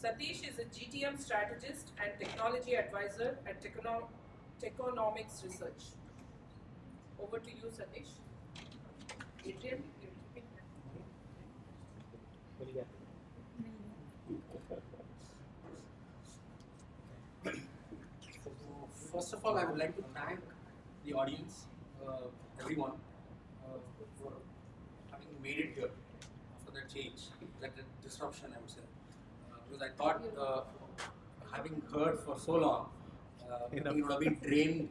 Sathish is a GTM strategist and technology advisor at Techonomics Research. Over to you, Sathish. Adrian, First of all, I would like to thank the audience, everyone, for having made it here for that change, that disruption, I would say. Because I thought, having heard for so long, I think it would have been drained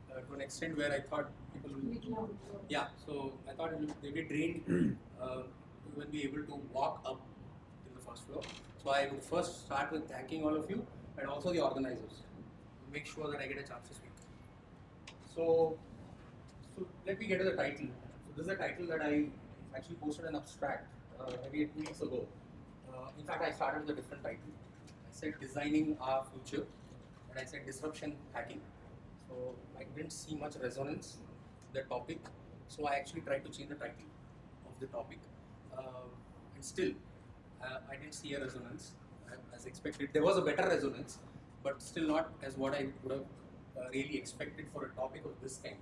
to an extent where I thought people will. Yeah, so I thought they'd be drained. We will be able to walk up to the first floor. So I would first start with thanking all of you and also the organizers. Make sure that I get a chance to speak. So let me get to the title. So this is a title that I actually posted an abstract maybe 2 weeks ago. In fact, I started with a different title. I said designing our future, and I said disruption hacking. So I didn't see much resonance with the topic. So I actually tried to change the title of the topic, and still I didn't see a resonance as expected. There was a better resonance, but still not as what I would have really expected for a topic of this kind.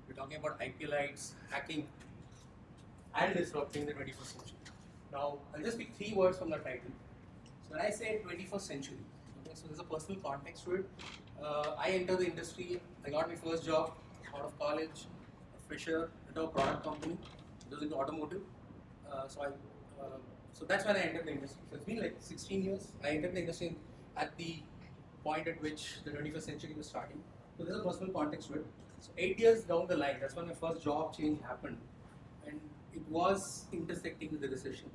We're talking about IPLites, hacking, and disrupting the 21st century. Now, I'll just pick 3 words from the title. So when I say 21st century, okay, so there's a personal context to it. I entered the industry, I got my first job out of college, a fresher at a product company. It was into automotive. So that's when I entered the industry. So it's been like 16 years. I entered the industry at the point at which the 21st century was starting. So there's a personal context to it. So 8 years down the line, that's when my first job change happened. And it was intersecting with the recession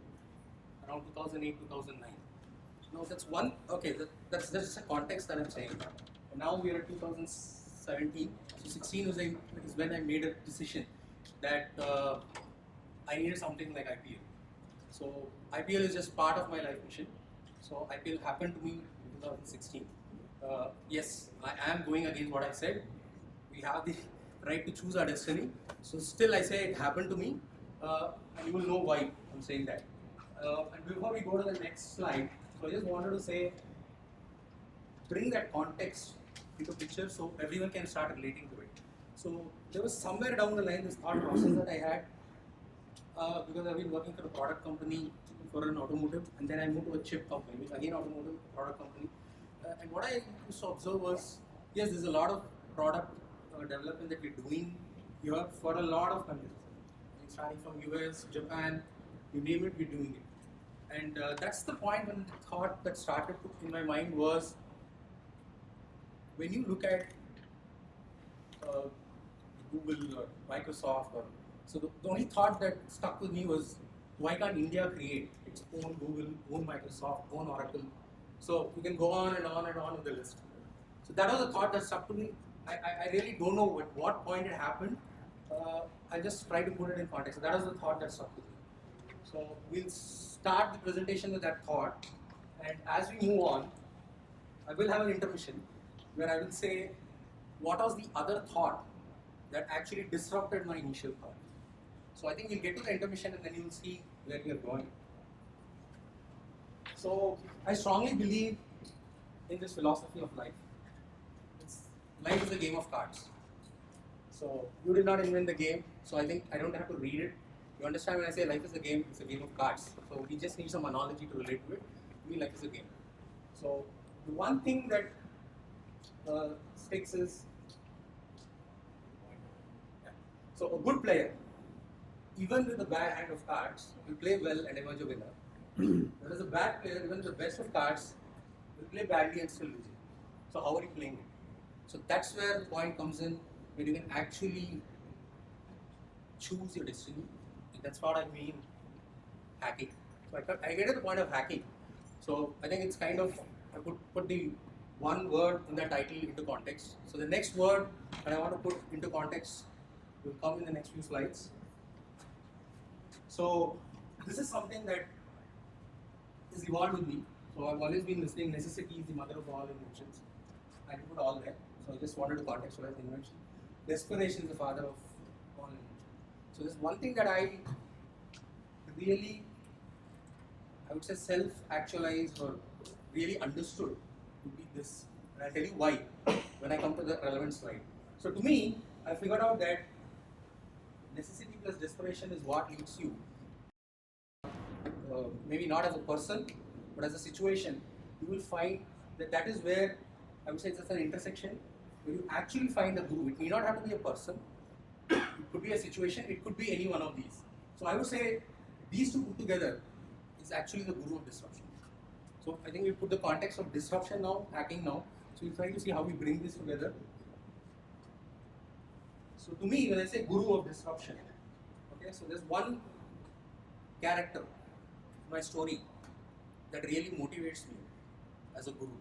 around 2008, 2009. Now that's one, okay, that's just a context that I'm saying. And now we are at 2017. So 16 is when I made a decision that I needed something like IPL. So IPL is just part of my life mission. So IPL happened to me in 2016. Yes, I am going against what I said. We have the right to choose our destiny. So still I say it happened to me, and you will know why I'm saying that. And before we go to the next slide, so I just wanted to say, bring that context into picture so everyone can start relating to it. So there was somewhere down the line this thought process that I had, because I've been working for a product company for an automotive, and then I moved to a chip company, which again automotive product company. And what I used to observe was, yes, there's a lot of product development that we're doing here for a lot of countries. I mean, starting from US, Japan, you name it, we're doing it. And that's the point when the thought that started in my mind was, when you look at Google or Microsoft, so the only thought that stuck with me was, why can't India create its own Google, own Microsoft, own Oracle? So you can go on and on and on with the list. So that was a thought that stuck to me. I really don't know at what point it happened. I just try to put it in context. So that was the thought that stuck with me. So we'll start the presentation with that thought, and as we move on, I will have an intermission where I will say what was the other thought that actually disrupted my initial thought. So I think we'll get to the intermission and then you'll see where we are going. So I strongly believe in this philosophy of life. Life is a game of cards. So you did not invent the game, so I think I don't have to read it. You understand when I say life is a game, it's a game of cards. So we just need some analogy to relate to it. To me, life is a game. So the one thing that sticks is, so a good player, even with a bad hand of cards, will play well and emerge a winner. Whereas a bad player, even with the best of cards, will play badly and still lose it. So how are you playing it? So that's where the point comes in, where you can actually choose your destiny. And that's what I mean hacking. So I get to the point of hacking. So I think it's kind of, I could put the one word in the title into context. So the next word that I want to put into context will come in the next few slides. So this is something that is evolved with me. So I've always been listening, necessity is the mother of all inventions. I can put all there. So I just wanted to contextualize the invention. Desperation is the father of all inventions. So there's one thing that I really, I would say, self-actualized or really understood would be this. And I'll tell you why when I come to the relevance slide. So to me, I figured out that necessity plus desperation is what leads you, maybe not as a person, but as a situation. You will find that that is where I would say it's just an intersection where you actually find a guru. It may not have to be a person, it could be a situation, it could be any one of these. So I would say these two put together is actually the guru of disruption. So I think we put the context of disruption now, hacking now. So we'll try to see how we bring this together. So to me, when I say guru of disruption, okay, so there's one character in my story that really motivates me as a guru.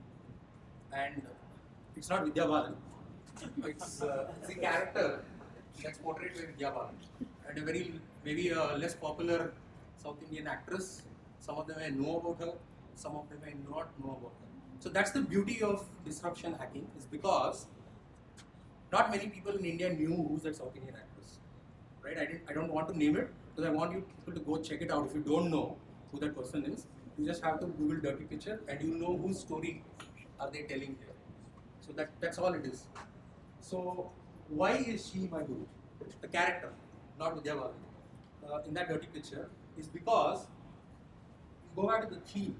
And it's not Vidya Balan. It's a character that's portrayed by Vidya Balan, and a very maybe a less popular South Indian actress. Some of them may know about her, some of them may not know about her. So that's the beauty of disruption hacking, is because not many people in India knew who's that South Indian actress, right? I don't want to name it because I want you people to go check it out. If you don't know who that person is, you just have to Google dirty picture and you know whose story are they telling here. So that's all it is. So why is she my guru? The character, not Vidya Balan, in that dirty picture, is because you go back to the theme.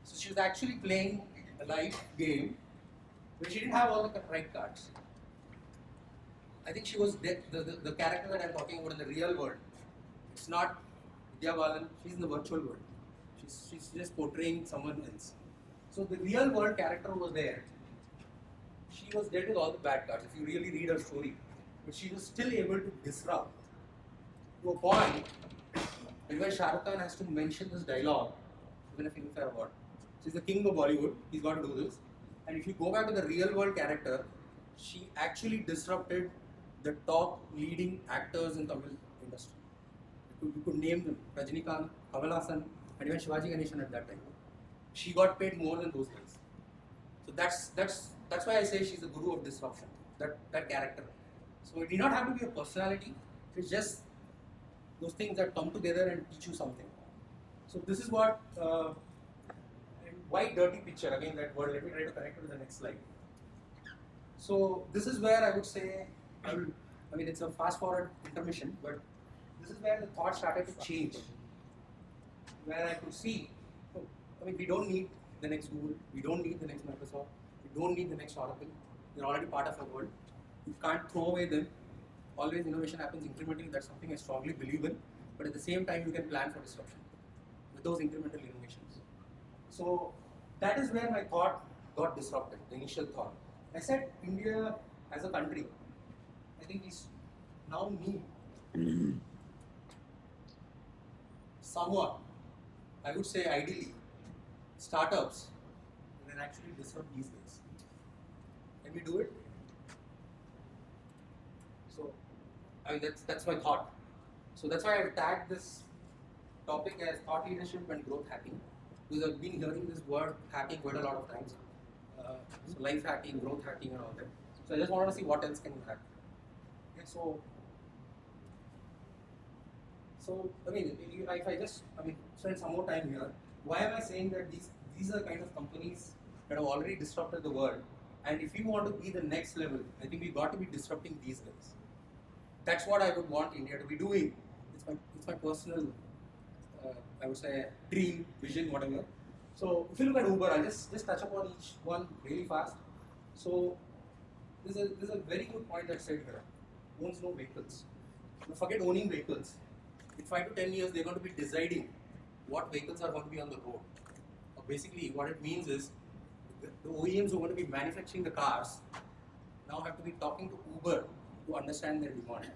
So she was actually playing a life game where she didn't have all the right cards. I think she was the character that I'm talking about in the real world. It's not Vidya Balan, she's in the virtual world. She's just portraying someone else. So the real world character was there. She was dealt with all the bad cards, if you really read her story. But she was still able to disrupt to a point where Shareathon has to mention this dialogue to win a Filmfare Award. So he's the king of Bollywood, he's got to do this. And if you go back to the real world character, she actually disrupted the top leading actors in Tamil industry. You could name them, Rajinikanth, Kamal Haasan, and even Shivaji Ganeshan at that time. She got paid more than those guys. So that's why I say she's the guru of disruption, that character. So it need not have to be a personality, it's just those things that come together and teach you something. So this is what, and why dirty picture, again that word, let me try to connect it with the next slide. So this is where I would say, I mean it's a fast forward intermission, but this is where the thought started to change. Where I could see, I mean we don't need the next Google, we don't need the next Microsoft, we don't need the next Oracle, they're already part of our world. You can't throw away them. Always innovation happens incrementally, that's something I strongly believe in, but at the same time you can plan for disruption with those incremental innovations. So that is where my thought got disrupted, the initial thought. I said India as a country, I think we now need somewhat, I would say ideally, startups that can actually disrupt these days. Can we do it? So, I mean that's my thought. So that's why I've tagged this topic as thought leadership and growth hacking, because I've been hearing this word hacking quite a lot of times. So life hacking, growth hacking, and all that. So I just wanted to see what else can you hack. Okay, so I mean, if I just spend some more time here, why am I saying that these are the kind of companies that have already disrupted the world? And if we want to be the next level, I think we've got to be disrupting these guys. That's what I would want India to be doing. It's my personal, I would say, dream, vision, whatever. So if you look at Uber, I'll just touch upon each one really fast. So there's a very good point that said here. Owns no vehicles. Now forget owning vehicles. In 5 to 10 years, they're going to be deciding what vehicles are going to be on the road. Basically, what it means is the OEMs who are going to be manufacturing the cars now have to be talking to Uber to understand their demand.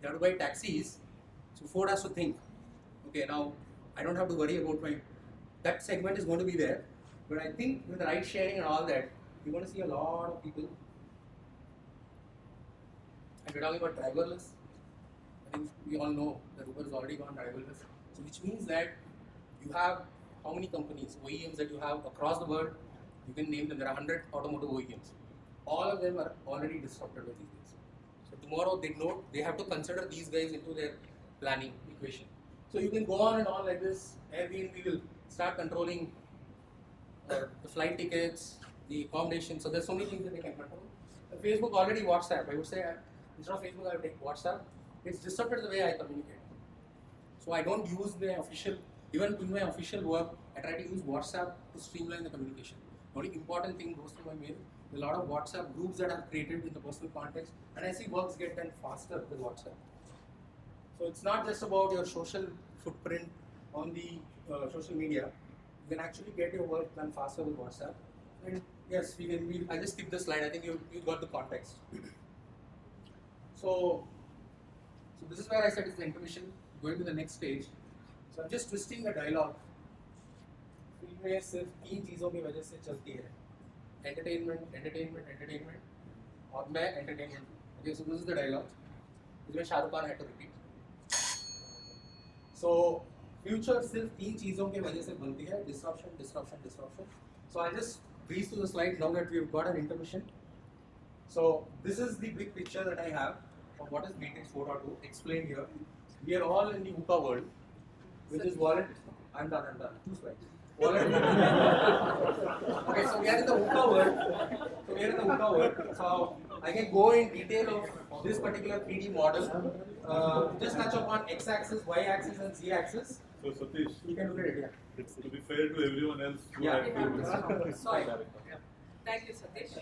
They have to buy taxis, so Ford has to think, okay, now I don't have to worry about that segment is going to be there, but I think with ride sharing and all that, you're going to see a lot of people, and we're talking about driverless. I think we all know that Uber has already gone driverless, so which means that you have how many companies, OEMs that you have across the world, you can name them, there are 100 automotive OEMs. All of them are already disrupted by these days. So tomorrow they have to consider these guys into their planning equation. So you can go on and on like this. Airbnb will start controlling the flight tickets, the accommodation. So there's so many things that they can control. Facebook already WhatsApp. I would say instead of Facebook, I would take WhatsApp. It's disrupted the way I communicate. So I don't use the official, even in my official work, I try to use WhatsApp to streamline the communication. The only important thing goes through my mail. A lot of WhatsApp groups that are created in the personal context, and I see works get done faster with WhatsApp. So it's not just about your social footprint on the social media. You can actually get your work done faster with WhatsApp. And yes, I just skip the slide. I think you got the context. So this is where I said it's the intermission. Going to the next stage. So I'm just twisting the dialogue. फिल्में सिर्फ 3 चीज़ों की वजह से चलती है. Entertainment, और मैं entertainment. Okay, so this is the dialogue. इसमें Shahrukh Khan had to repeat. So future सिर्फ 3 चीज़ों की वजह से बनती है. Disruption. So I just breeze through the slide now that we've got an intermission. So this is the big picture that I have of what is Matrix 4.2 explained here. We are all in the VUCA world, which is wallet. I'm done. 2 slides. Wallet. Okay, so we are in the VUCA world. So I can go in detail of this particular 3D model. Just touch upon x-axis, y-axis, and z-axis. So Satish, You can look at it. Yeah. to be fair to everyone else who Yeah. had to Sorry. Thank you, Satish.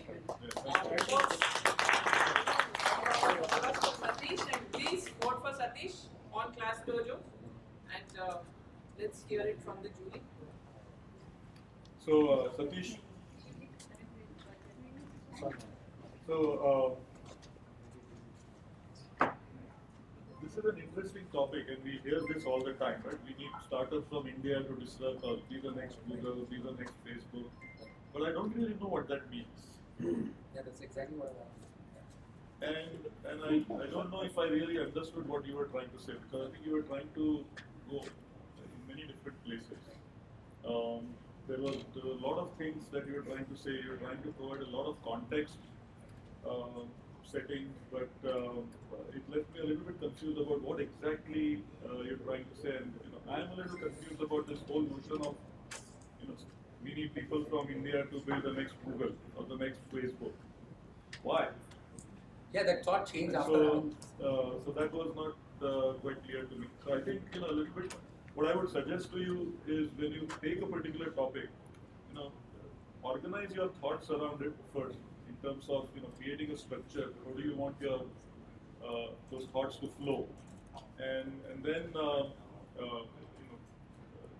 Satish, and please vote for Satish on Class Dojo, and let's hear it from the jury. So Satish, so this is an interesting topic, and we hear this all the time, right? We need startups from India to disrupt, or be the next Google, be the next Facebook. But I don't really know what that means. Yeah, that's exactly what I want. And I don't know if I really understood what you were trying to say, because I think you were trying to go in many different places. There was a lot of things that you were trying to say. You were trying to provide a lot of context setting, but it left me a little bit confused about what exactly you're trying to say. And I'm a little confused about this whole notion of we need people from India to build the next Google or the next Facebook. Why? Yeah, that thought changed after. So that was not quite clear to me. So I think a little bit. What I would suggest to you is when you take a particular topic, organize your thoughts around it first in terms of creating a structure. How do you want your those thoughts to flow, and then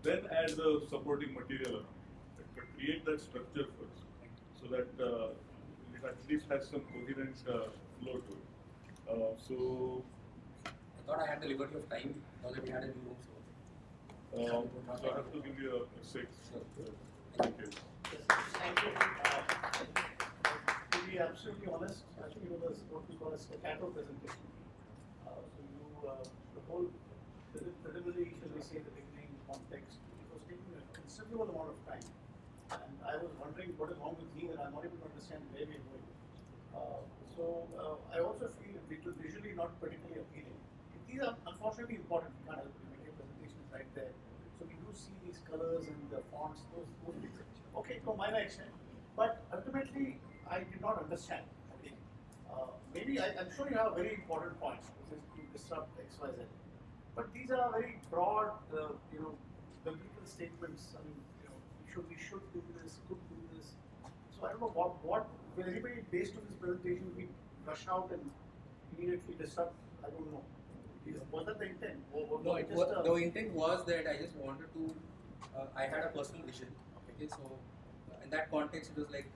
then add the supporting material around it. But create that structure first, so that it at least has some coherent flow to it. So I thought I had the liberty of time now that we had a new room. I have to give you a 6. Thank you. Thank you. To be absolutely honest, actually it was what we call a staccato presentation. The whole preliminary, shall we say, the beginning context, it was taking a considerable amount of time. And I was wondering what is wrong with me that I'm not able to understand where we're going. I also feel it was visually not particularly appealing. These are unfortunately important. We can't help it. We make presentations right there. So we do see these colors and the fonts, those things. Okay, to a minor extent. But ultimately, I did not understand. Okay. Maybe I'm sure you have a very important point, which is to disrupt X, Y, Z. But these are very broad, biblical statements. I mean, we should do this, could do this. So I don't know what will anybody based on this presentation we rush out and immediately disrupt? I don't know. Was that the intent? No, the intent was that I just wanted to. I had a personal vision. Okay, so in that context, it was like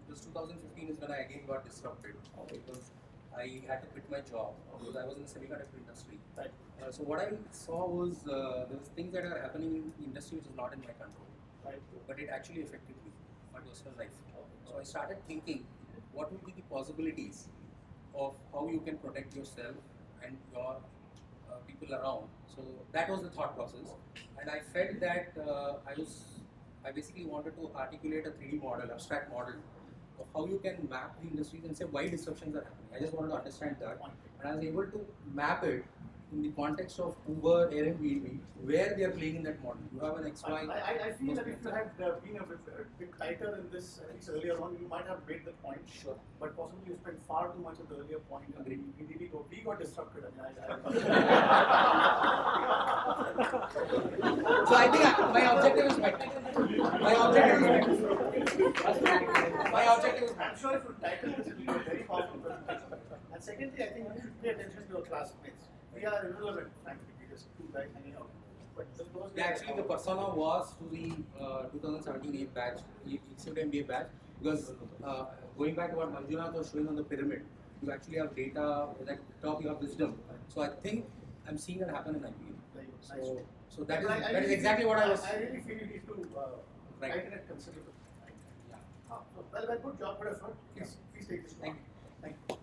this 2015 is when I again got disrupted because I had to quit my job because I was in the semiconductor industry. Right. So what I saw was there was things that are happening in the industry which is not in my control. Right. But it actually affected me, my personal life. So I started thinking, what would be the possibilities of how you can protect yourself and your people around. So that was the thought process, and I felt that I basically wanted to articulate a 3D model, abstract model of how you can map the industries and say why disruptions are happening. I just wanted to understand that, and I was able to map it in the context of Uber, Airbnb, where they are playing in that model. You have an XY. I feel that if you had been a bit tighter in this, at least earlier on, you might have made the point. Sure. But possibly you spent far too much at the earlier point. Agreed. We got disrupted. So I think my objective is met. My objective is met. My objective is met. I'm sure if you tighten this, it will be a very powerful presentation. And secondly, I think you should pay attention to your classmates. We are irrelevant, frankly, we just two guys hanging out. But those Yeah, actually, the persona was to the 2017 8 batch, except MBA batch, because going back to what Manjunath was showing on the pyramid, you actually have data, at the top you have wisdom. So I think I'm seeing that happen in IPL. So that is exactly what I was. I really feel you need to tighten it considerably. Yeah. Well, good job, good effort. Please take this one. Thank you.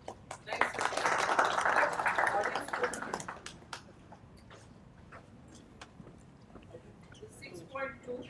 Thanks. 6.2.